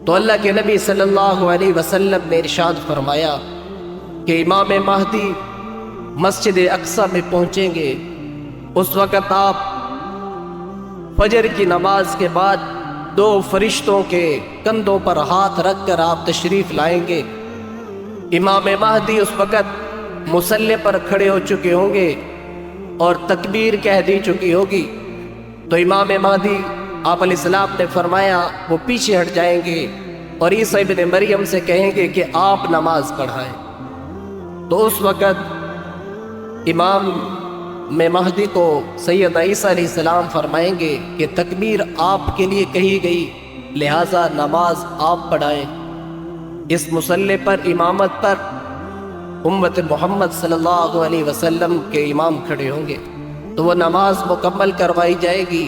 تو اللہ کے نبی صلی اللہ علیہ وسلم نے ارشاد فرمایا کہ امام مہدی مسجد اقصی میں پہنچیں گے، اس وقت آپ فجر کی نماز کے بعد دو فرشتوں کے کندھوں پر ہاتھ رکھ کر آپ تشریف لائیں گے۔ امام مہدی اس وقت مصلی پر کھڑے ہو چکے ہوں گے اور تکبیر کہہ دی چکی ہوگی، تو امام مہدی آپ علیہ السلام نے فرمایا وہ پیچھے ہٹ جائیں گے اور عیسیٰ ابن مریم سے کہیں گے کہ آپ نماز پڑھائیں۔ تو اس وقت امام مہدی کو سید عیسیٰ علیہ السلام فرمائیں گے کہ تکبیر آپ کے لیے کہی گئی، لہٰذا نماز آپ پڑھائیں۔ اس مصلی پر امامت پر امت محمد صلی اللہ علیہ وسلم کے امام کھڑے ہوں گے، تو وہ نماز مکمل کروائی جائے گی۔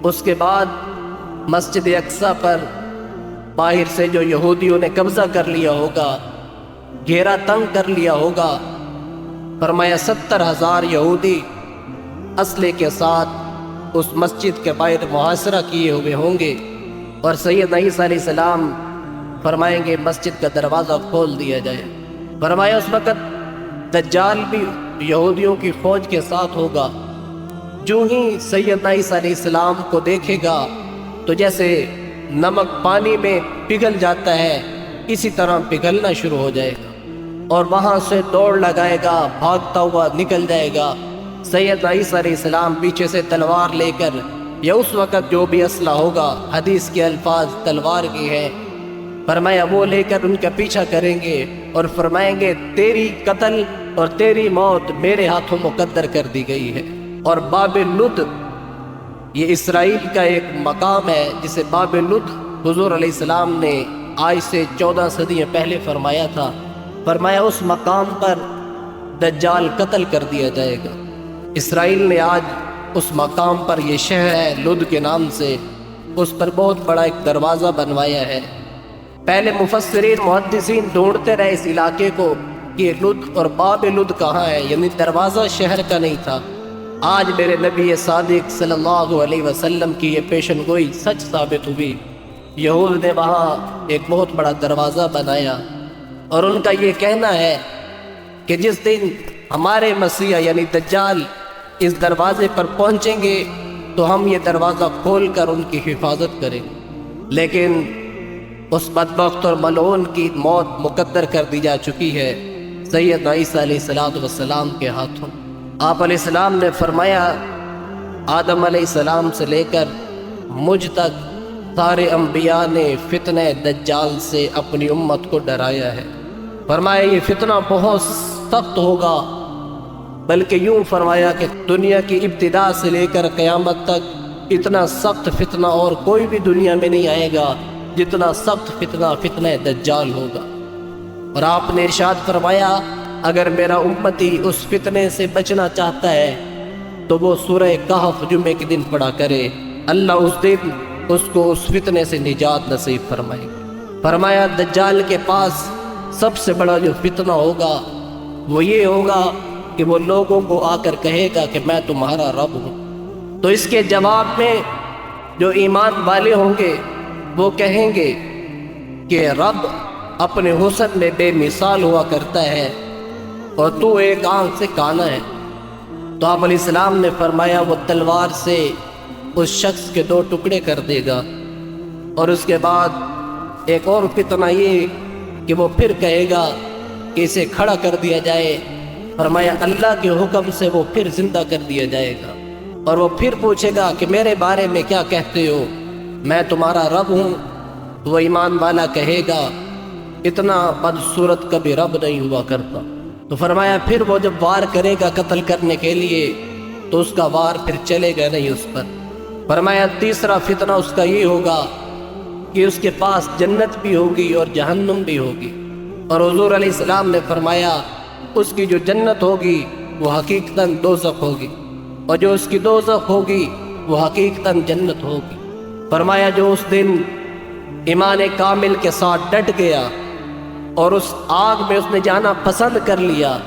اس کے بعد مسجد اقصی پر باہر سے جو یہودیوں نے قبضہ کر لیا ہوگا، گھیرا تنگ کر لیا ہوگا، فرمایا 70,000 یہودی اسلحے کے ساتھ اس مسجد کے باہر محاصرہ کیے ہوئے ہوں گے، اور سید عیسیٰ علیہ السلام فرمائیں گے مسجد کا دروازہ کھول دیا جائے۔ فرمایا اس وقت دجال بھی یہودیوں کی فوج کے ساتھ ہوگا، جو ہی سید عیسیٰ علیہ السلام کو دیکھے گا تو جیسے نمک پانی میں پگھل جاتا ہے اسی طرح پگھلنا شروع ہو جائے گا، اور وہاں سے دوڑ لگائے گا، بھاگتا ہوا نکل جائے گا۔ سید عیسیٰ علیہ السلام پیچھے سے تلوار لے کر، یا اس وقت جو بھی اسلحہ ہوگا، حدیث کے الفاظ تلوار کی ہے، فرمایا وہ لے کر ان کا پیچھا کریں گے اور فرمائیں گے تیری قتل اور تیری موت میرے ہاتھوں مقدر کر دی گئی ہے۔ اور باب لد، یہ اسرائیل کا ایک مقام ہے جسے باب لد حضور علیہ السلام نے آج سے 14 صدیاں پہلے فرمایا تھا۔ فرمایا اس مقام پر دجال قتل کر دیا جائے گا۔ اسرائیل نے آج اس مقام پر، یہ شہر ہے لد کے نام سے، اس پر بہت بڑا ایک دروازہ بنوایا ہے۔ پہلے مفسرین محدثین ڈھونڈتے رہے اس علاقے کو کہ لد اور باب لد کہاں ہے، یعنی دروازہ شہر کا نہیں تھا۔ آج میرے نبی صادق صلی اللہ علیہ وسلم کی یہ پیشن گوئی سچ ثابت ہوئی۔ یہود نے وہاں ایک بہت بڑا دروازہ بنایا، اور ان کا یہ کہنا ہے کہ جس دن ہمارے مسیح یعنی دجال اس دروازے پر پہنچیں گے تو ہم یہ دروازہ کھول کر ان کی حفاظت کریں گے، لیکن اس بدبخت اور ملعون کی موت مقدر کر دی جا چکی ہے سید عیسیٰ علیہ السلام کے ہاتھوں۔ آپ علیہ السلام نے فرمایا آدم علیہ السلام سے لے کر مجھ تک سارے انبیاء نے فتنہ دجال سے اپنی امت کو ڈرایا ہے۔ فرمایا یہ فتنہ بہت سخت ہوگا، بلکہ یوں فرمایا کہ دنیا کی ابتدا سے لے کر قیامت تک اتنا سخت فتنہ اور کوئی بھی دنیا میں نہیں آئے گا جتنا سخت فتنہ دجال ہوگا۔ اور آپ نے ارشاد فرمایا اگر میرا امتی اس فتنے سے بچنا چاہتا ہے تو وہ سورہ کہف جمعے کے دن پڑھا کرے، اللہ اس دن اس کو اس فتنے سے نجات نصیب فرمائے گا۔ فرمایا دجال کے پاس سب سے بڑا جو فتنہ ہوگا وہ یہ ہوگا کہ وہ لوگوں کو آ کر کہے گا کہ میں تمہارا رب ہوں۔ تو اس کے جواب میں جو ایمان والے ہوں گے وہ کہیں گے کہ رب اپنے حسن میں بے مثال ہوا کرتا ہے اور تو ایک آنکھ سے کانا ہے۔ تو آپ علیہ السلام نے فرمایا وہ تلوار سے اس شخص کے 2 ٹکڑے کر دے گا، اور اس کے بعد ایک اور فتنہ یہ کہ وہ پھر کہے گا کہ اسے کھڑا کر دیا جائے۔ فرمایا اللہ کے حکم سے وہ پھر زندہ کر دیا جائے گا، اور وہ پھر پوچھے گا کہ میرے بارے میں کیا کہتے ہو، میں تمہارا رب ہوں۔ تو وہ ایمان والا کہے گا اتنا بدصورت کبھی رب نہیں ہوا کرتا۔ تو فرمایا پھر وہ جب وار کرے گا قتل کرنے کے لیے تو اس کا وار پھر چلے گا نہیں اس پر۔ فرمایا تیسرا فتنہ اس کا یہ ہوگا کہ اس کے پاس جنت بھی ہوگی اور جہنم بھی ہوگی، اور حضور علیہ السلام نے فرمایا اس کی جو جنت ہوگی وہ حقیقتاً دوزخ ہوگی، اور جو اس کی دوزخ ہوگی وہ حقیقتاً جنت ہوگی۔ فرمایا جو اس دن ایمان کامل کے ساتھ ڈٹ گیا اور اس آگ میں اس نے جانا پسند کر لیا،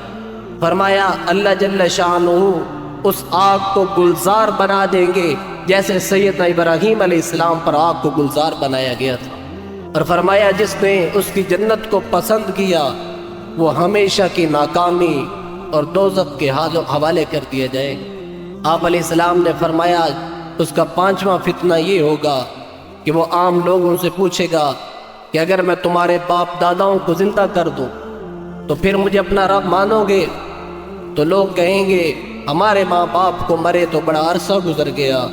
فرمایا اللہ جل شانہ اس آگ کو گلزار بنا دیں گے جیسے سیدنا ابراہیم علیہ السلام پر آگ کو گلزار بنایا گیا تھا۔ اور فرمایا جس نے اس کی جنت کو پسند کیا وہ ہمیشہ کی ناکامی اور دوزخ کے حوالے کر دیا جائے۔ آپ علیہ السلام نے فرمایا اس کا 5واں فتنہ یہ ہوگا کہ وہ عام لوگوں سے پوچھے گا کہ اگر میں تمہارے باپ داداؤں کو زندہ کر دوں تو پھر مجھے اپنا رب مانو گے؟ تو لوگ کہیں گے ہمارے ماں باپ کو مرے تو بڑا عرصہ گزر گیا،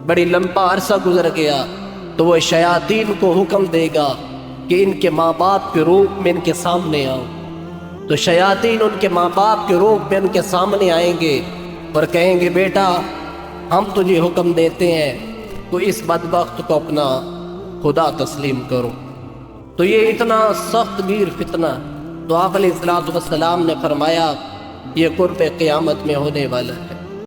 بڑی لمبا عرصہ گزر گیا۔ تو وہ شیاطین کو حکم دے گا کہ ان کے ماں باپ کے روپ میں ان کے سامنے آؤ۔ تو شیاطین ان کے ماں باپ کے روپ میں ان کے سامنے آئیں گے اور کہیں گے بیٹا ہم تجھے حکم دیتے ہیں تو اس بدبخت کو اپنا خدا تسلیم کرو۔ تو یہ اتنا سخت گیر فتنہ، تو آپ علیہ السلام نے فرمایا یہ قرب قیامت میں ہونے والا ہے۔